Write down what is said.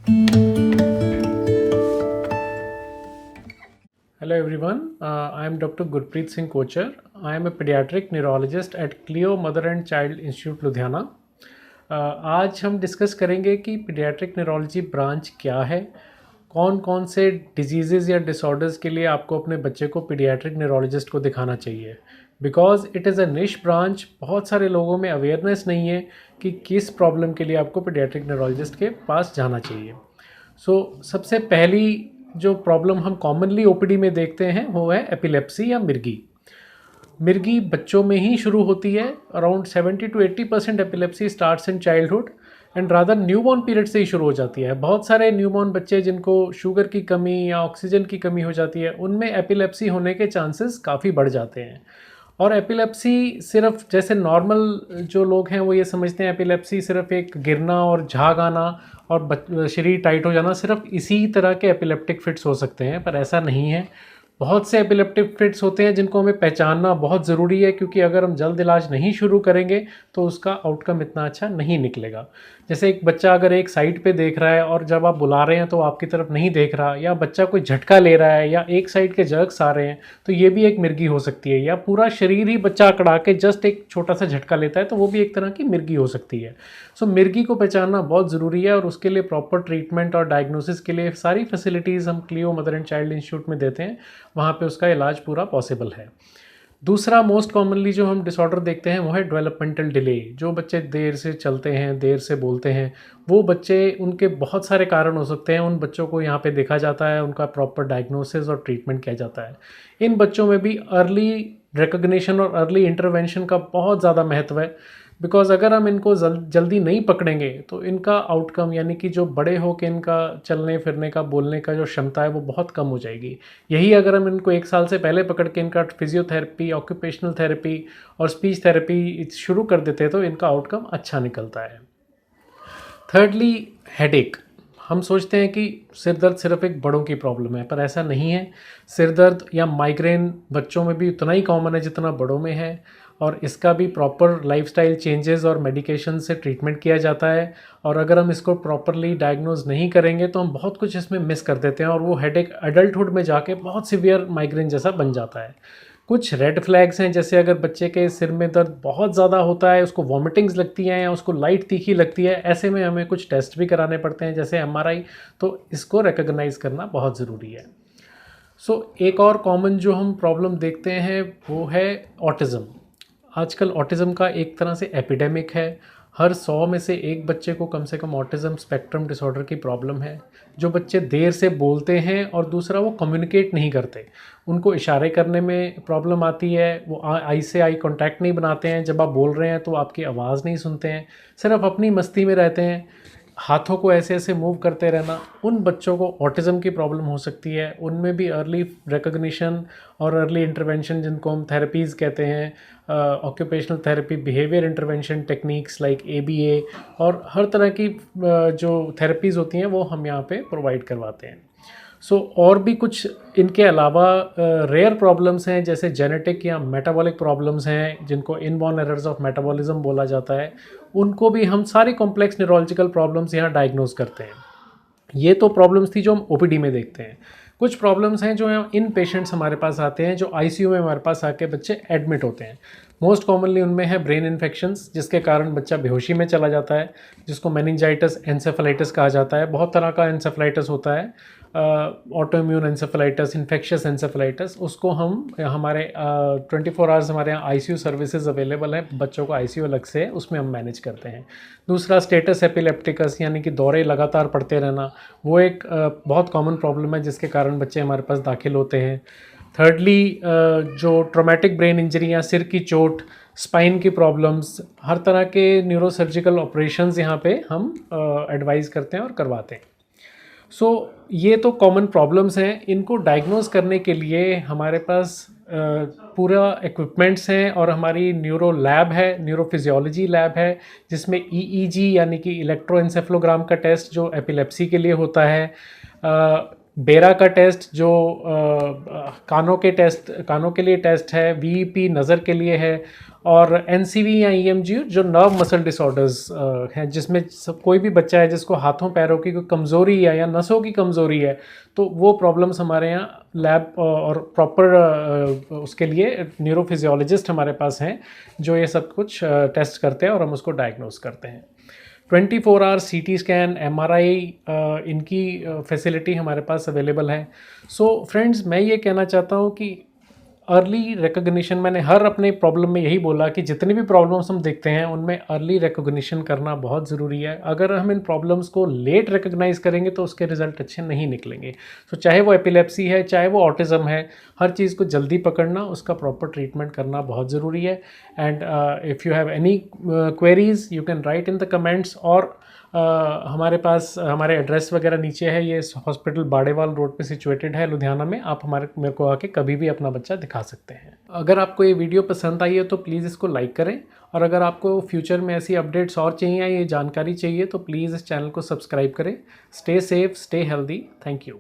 Hello everyone, I am Dr. Gurpreet Singh Kochar. I am a pediatric neurologist at Clio Mother and Child Institute Ludhiana. आज हम discuss करेंगे कि paediatric neurology branch क्या है, कौन कौन से डिजीज़ या डिसऑर्डर्स के लिए आपको अपने बच्चे को पीडियाट्रिक न्यूरोलॉजिस्ट को दिखाना चाहिए। बिकॉज इट इज़ अ निश ब्रांच, बहुत सारे लोगों में अवेयरनेस नहीं है कि किस प्रॉब्लम के लिए आपको पीडियाट्रिक न्यूरोलॉजिस्ट के पास जाना चाहिए। सबसे पहली जो प्रॉब्लम हम कॉमनली ओपीडी में देखते हैं वो है एपिलेप्सी या मिर्गी। मिर्गी बच्चों में ही शुरू होती है। Around 70 to 80% epilepsy starts in childhood and rather newborn period से ही शुरू हो जाती है। बहुत सारे न्यूबॉर्न बच्चे जिनको शुगर की कमी या ऑक्सीजन की कमी हो जाती है, उनमें एपिलेप्सी होने के चांसेस काफ़ी बढ़ जाते हैं। और एपिलेप्सी सिर्फ जैसे नॉर्मल जो लोग हैं वो ये समझते हैं एपिलेप्सी सिर्फ एक गिरना और झाग आना और शरीर टाइट हो जाना, सिर्फ इसी तरह के एपिलेप्टिक फिट्स हो सकते हैं, पर ऐसा नहीं है। बहुत से एपिलेप्टिक फिट्स होते हैं जिनको हमें पहचानना बहुत ज़रूरी है, क्योंकि अगर हम जल्द इलाज नहीं शुरू करेंगे तो उसका आउटकम इतना अच्छा नहीं निकलेगा। जैसे एक बच्चा अगर एक साइड पे देख रहा है और जब आप बुला रहे हैं तो आपकी तरफ नहीं देख रहा, या बच्चा कोई झटका ले रहा है, या एक साइड के जर्क्स आ रहे हैं, तो ये भी एक मिर्गी हो सकती है। या पूरा शरीर ही बच्चा अकड़ा के जस्ट एक छोटा सा झटका लेता है, तो वो भी एक तरह की मिर्गी हो सकती है। मिर्गी को पहचानना बहुत ज़रूरी है और उसके लिए प्रॉपर ट्रीटमेंट और डायग्नोसिस के लिए सारी फैसिलिटीज़ हम Cleo mother and child institute में देते हैं। वहाँ पे उसका इलाज पूरा पॉसिबल है। दूसरा मोस्ट कॉमनली जो हम डिसऑर्डर देखते हैं वो है डेवलपमेंटल डिले। जो बच्चे देर से चलते हैं, देर से बोलते हैं, वो बच्चे, उनके बहुत सारे कारण हो सकते हैं। उन बच्चों को यहाँ पे देखा जाता है, उनका प्रॉपर डायग्नोसिस और ट्रीटमेंट किया जाता है। इन बच्चों में भी अर्ली रिकग्निशन और अर्ली इंटरवेंशन का बहुत ज़्यादा महत्व है। बिकॉज अगर हम इनको जल्दी नहीं पकड़ेंगे तो इनका आउटकम, यानी कि जो बड़े हो के इनका चलने फिरने का, बोलने का जो क्षमता है वो बहुत कम हो जाएगी। यही अगर हम इनको 1 साल से पहले पकड़ के इनका फिजियोथेरेपी, ऑक्यूपेशनल थेरेपी और स्पीच थेरेपी शुरू कर देते तो इनका आउटकम अच्छा निकलता है। Thirdly, headache. हम सोचते हैं कि सिर दर्द सिर्फ एक बड़ों की प्रॉब्लम है, पर ऐसा नहीं है। सिर दर्द या माइग्रेन बच्चों में भी उतना ही कॉमन है जितना बड़ों में है, और इसका भी प्रॉपर लाइफस्टाइल चेंजेस और मेडिकेशन से ट्रीटमेंट किया जाता है। और अगर हम इसको प्रॉपरली डायग्नोज नहीं करेंगे तो हम बहुत कुछ इसमें मिस कर देते हैं और वो हेडेक एडल्टहुड में जाके बहुत सीवियर माइग्रेन जैसा बन जाता है। कुछ रेड फ्लैग्स हैं, जैसे अगर बच्चे के सिर में दर्द बहुत ज़्यादा होता है, उसको वॉमिटिंग्स लगती हैं या उसको लाइट तीखी लगती है, ऐसे में हमें कुछ टेस्ट भी कराने पड़ते हैं जैसे एमआरआई। तो इसको रिकॉग्नाइज करना बहुत ज़रूरी है। एक और कॉमन जो हम प्रॉब्लम देखते हैं वो है ऑटिज़म। आजकल ऑटिज़म का एक तरह से एपिडेमिक है। हर 100 में से एक बच्चे को कम से कम ऑटिज़म स्पेक्ट्रम डिसऑर्डर की प्रॉब्लम है। जो बच्चे देर से बोलते हैं और दूसरा वो कम्युनिकेट नहीं करते, उनको इशारे करने में प्रॉब्लम आती है। वो आई से आई कांटेक्ट नहीं बनाते हैं, जब आप बोल रहे हैं तो आपकी आवाज़ नहीं सुनते हैं, सिर्फ अपनी मस्ती में रहते हैं, हाथों को ऐसे ऐसे मूव करते रहना। उन बच्चों को ऑटिज़म की प्रॉब्लम हो सकती है। उनमें भी अर्ली रिकग्निशन और अर्ली इंटरवेंशन, जिनको हम थेरेपीज़ कहते हैं, occupational therapy, behaviour intervention techniques like ABA और हर तरह की जो थेरेपीज़ होती हैं वो हम यहाँ पे प्रोवाइड करवाते हैं। और भी कुछ इनके अलावा रेयर प्रॉब्लम्स हैं, जैसे जेनेटिक या मेटाबॉलिक प्रॉब्लम्स हैं जिनको इनबॉर्न एरर्स ऑफ मेटाबॉलिज्म बोला जाता है। उनको भी हम सारी कॉम्प्लेक्स न्यूरोलॉजिकल प्रॉब्लम्स यहाँ डायग्नोज करते हैं। ये तो प्रॉब्लम्स थी जो हम ओपीडी में देखते हैं। कुछ प्रॉब्लम्स हैं जो इन पेशेंट्स हमारे पास आते हैं, जो आईसीयू में हमारे पास आके बच्चे एडमिट होते हैं। मोस्ट कॉमनली उनमें है ब्रेन इन्फेक्शंस, जिसके कारण बच्चा बेहोशी में चला जाता है, जिसको मेनिंजाइटिस एंसेफेलाइटिस कहा जाता है। बहुत तरह का एंसेफेलाइटिस होता है, ऑटोइम्यून एंसेफेलाइटिस, इन्फेक्शियस एंसेफेलाइटिस। उसको हम हमारे 24 आवर्स हमारे यहाँ आईसीयू सर्विसेज अवेलेबल है, बच्चों को आईसीयू अलग से है, उसमें हम मैनेज करते हैं। दूसरा स्टेटस एपिलेप्टिकस, यानी कि दौरे लगातार पड़ते रहना, वो एक बहुत कॉमन प्रॉब्लम है जिसके कारण बच्चे हमारे पास दाखिल होते हैं। थर्डली, जो ट्रॉमेटिक ब्रेन इंजरी या सिर की चोट, स्पाइन की प्रॉब्लम्स, हर तरह के न्यूरोसर्जिकल ऑपरेशंस यहाँ पे हम एडवाइज़ करते हैं और करवाते हैं। ये तो कॉमन प्रॉब्लम्स हैं। इनको डायग्नोज करने के लिए हमारे पास पूरा इक्विपमेंट्स हैं और हमारी न्यूरो लैब है, न्यूरोफिजियोलॉजी लैब है, जिसमें ईईजी यानी कि इलेक्ट्रोएंसेफलोग्राम का टेस्ट जो एपिलेप्सी के लिए होता है, बेरा का टेस्ट जो कानों के लिए टेस्ट है, वीईपी नज़र के लिए है, और एनसीवी या ईएमजी जो नर्व मसल डिसऑर्डर्स हैं, जिसमें कोई भी बच्चा है जिसको हाथों पैरों की कोई कमज़ोरी है या नसों की कमज़ोरी है, तो वो प्रॉब्लम्स हमारे यहाँ लैब और प्रॉपर उसके लिए न्यूरोफिजियोलॉजिस्ट हमारे पास हैं जो ये सब कुछ टेस्ट करते हैं और हम उसको डायग्नोस करते हैं। 24 आवर सीटी स्कैन, एमआरआई, इनकी फैसिलिटी हमारे पास अवेलेबल है। सो फ्रेंड्स, मैं ये कहना चाहता हूँ कि अर्ली रिकग्निशन, मैंने हर अपने प्रॉब्लम में यही बोला कि जितनी भी प्रॉब्लम्स हम देखते हैं उनमें अर्ली रिकग्निशन करना बहुत ज़रूरी है। अगर हम इन प्रॉब्लम्स को लेट रिकग्नाइज करेंगे तो उसके रिजल्ट अच्छे नहीं निकलेंगे। तो चाहे वो एपिलेप्सी है, चाहे वो ऑटिज़म है, हर चीज़ को जल्दी पकड़ना, उसका प्रॉपर ट्रीटमेंट करना बहुत ज़रूरी है। And if you have any queries you can write in the comments, और हमारे पास हमारे एड्रेस वगैरह नीचे है। ये हॉस्पिटल बाड़ेवाल रोड पे सिचुएटेड है लुधियाना में। आप मेरे को आके कभी भी अपना बच्चा दिखा सकते हैं। अगर आपको ये वीडियो पसंद आई है तो प्लीज़ इसको लाइक करें, और अगर आपको फ्यूचर में ऐसी अपडेट्स और चाहिए या ये जानकारी चाहिए तो प्लीज़ इस चैनल को सब्सक्राइब करें। Stay safe, stay healthy. Thank you.